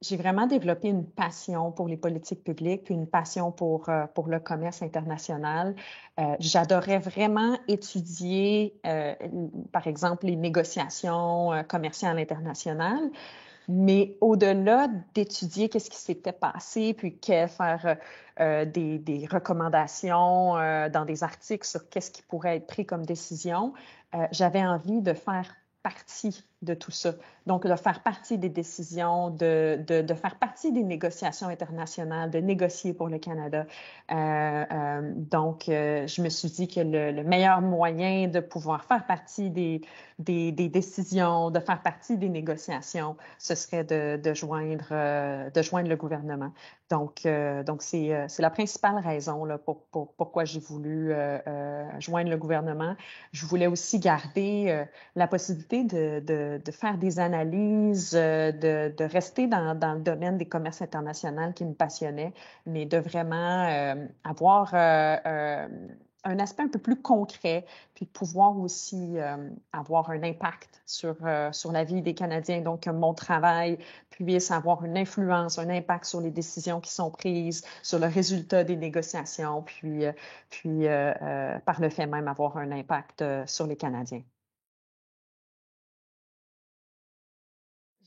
J'ai vraiment développé une passion pour les politiques publiques, puis une passion pour le commerce international. J'adorais vraiment étudier, par exemple, les négociations commerciales internationales, mais au-delà d'étudier qu'est-ce qui s'était passé, puis faire des recommandations dans des articles sur qu'est-ce qui pourrait être pris comme décision, j'avais envie de faire partie de tout ça. Donc, de faire partie des décisions, de faire partie des négociations internationales, de négocier pour le Canada. Donc, je me suis dit que le meilleur moyen de pouvoir faire partie des décisions, de faire partie des négociations, ce serait de joindre le gouvernement. Donc c'est la principale raison là, pourquoi j'ai voulu joindre le gouvernement. Je voulais aussi garder la possibilité de faire des analyses, de rester dans le domaine des commerces internationaux qui me passionnait, mais de vraiment avoir un aspect un peu plus concret, puis de pouvoir aussi avoir un impact sur la vie des Canadiens. Donc, que mon travail puisse avoir une influence, un impact sur les décisions qui sont prises, sur le résultat des négociations, puis par le fait même avoir un impact sur les Canadiens.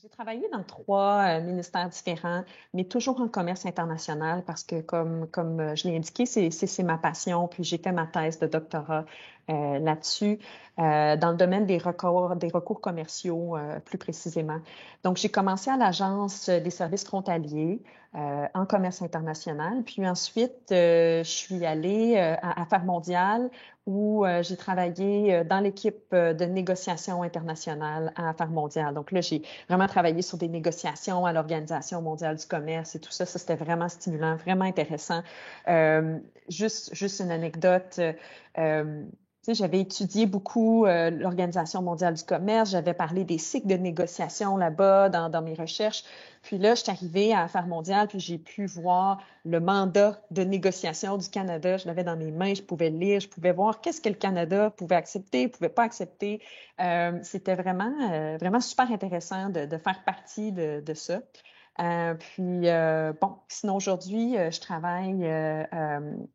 J'ai travaillé dans trois ministères différents, mais toujours en commerce international parce que, comme je l'ai indiqué, c'est ma passion. Puis j'ai fait ma thèse de doctorat là-dessus, dans le domaine des recours commerciaux plus précisément. Donc, j'ai commencé à l'Agence des services frontaliers en commerce international. Puis ensuite, je suis allée à Affaires mondiales où j'ai travaillé dans l'équipe de négociation internationale à Affaires mondiales. Donc là, j'ai vraiment travaillé sur des négociations à l'Organisation mondiale du commerce et tout ça. Ça, c'était vraiment stimulant, vraiment intéressant. Juste une anecdote. Tu sais, j'avais étudié beaucoup l'Organisation mondiale du commerce. J'avais parlé des cycles de négociation là-bas dans mes recherches. Puis là, je suis arrivée à Affaires mondiales, puis j'ai pu voir le mandat de négociation du Canada. Je l'avais dans mes mains, je pouvais le lire, je pouvais voir qu'est-ce que le Canada pouvait accepter, pouvait pas accepter. C'était vraiment super intéressant de faire partie de ça. Bon, sinon aujourd'hui, je travaille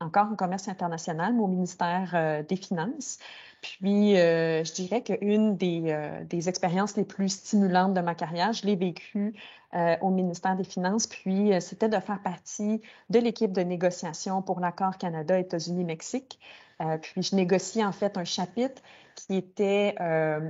encore en commerce international, mais au ministère des Finances. Puis, je dirais qu'une des expériences les plus stimulantes de ma carrière, je l'ai vécue au ministère des Finances, puis c'était de faire partie de l'équipe de négociation pour l'accord Canada, États-Unis, Mexique. Puis, je négocie en fait un chapitre qui était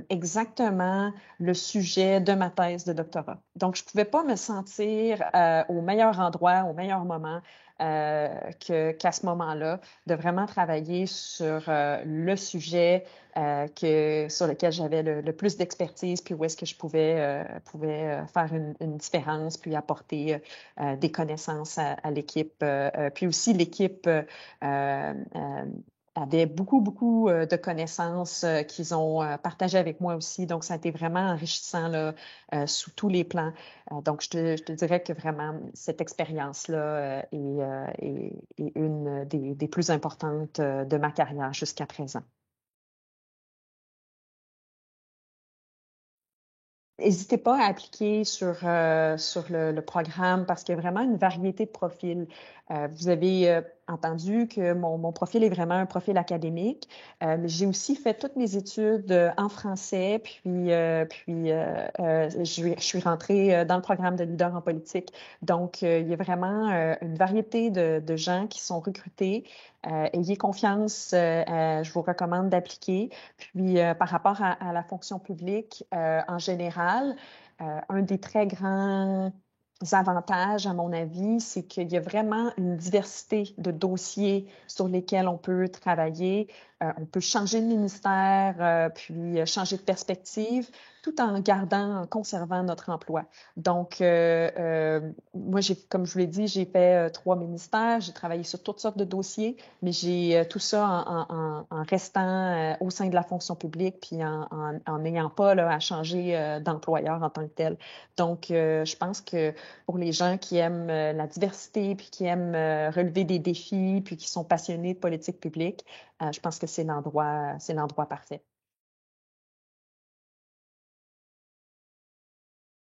exactement le sujet de ma thèse de doctorat. Donc, je ne pouvais pas me sentir au meilleur endroit, au meilleur moment qu'à ce moment-là, de vraiment travailler sur le sujet sur lequel j'avais le plus d'expertise, puis où est-ce que je pouvais faire une différence, puis apporter des connaissances à l'équipe. Puis aussi, l'équipe avaient beaucoup de connaissances qu'ils ont partagées avec moi aussi. Donc, ça a été vraiment enrichissant là, sous tous les plans. Donc, je te dirais que vraiment, cette expérience-là est une des plus importantes de ma carrière jusqu'à présent. N'hésitez pas à appliquer sur le programme parce qu'il y a vraiment une variété de profils. Vous avez entendu que mon profil est vraiment un profil académique, mais j'ai aussi fait toutes mes études en français, je suis rentrée dans le programme de leader en politique. Donc, il y a vraiment une variété de gens qui sont recrutés. Ayez confiance, je vous recommande d'appliquer. Puis, par rapport à la fonction publique en général, un des très grands avantages, à mon avis, c'est qu'il y a vraiment une diversité de dossiers sur lesquels on peut travailler. On peut changer de ministère, puis changer de perspective, tout en gardant, en conservant notre emploi. Donc, moi, comme je vous l'ai dit, j'ai fait trois ministères, j'ai travaillé sur toutes sortes de dossiers, mais j'ai tout ça en restant au sein de la fonction publique, puis en n'ayant pas là, à changer d'employeur en tant que tel. Donc, je pense que pour les gens qui aiment la diversité, puis qui aiment relever des défis, puis qui sont passionnés de politique publique, je pense que c'est l'endroit parfait.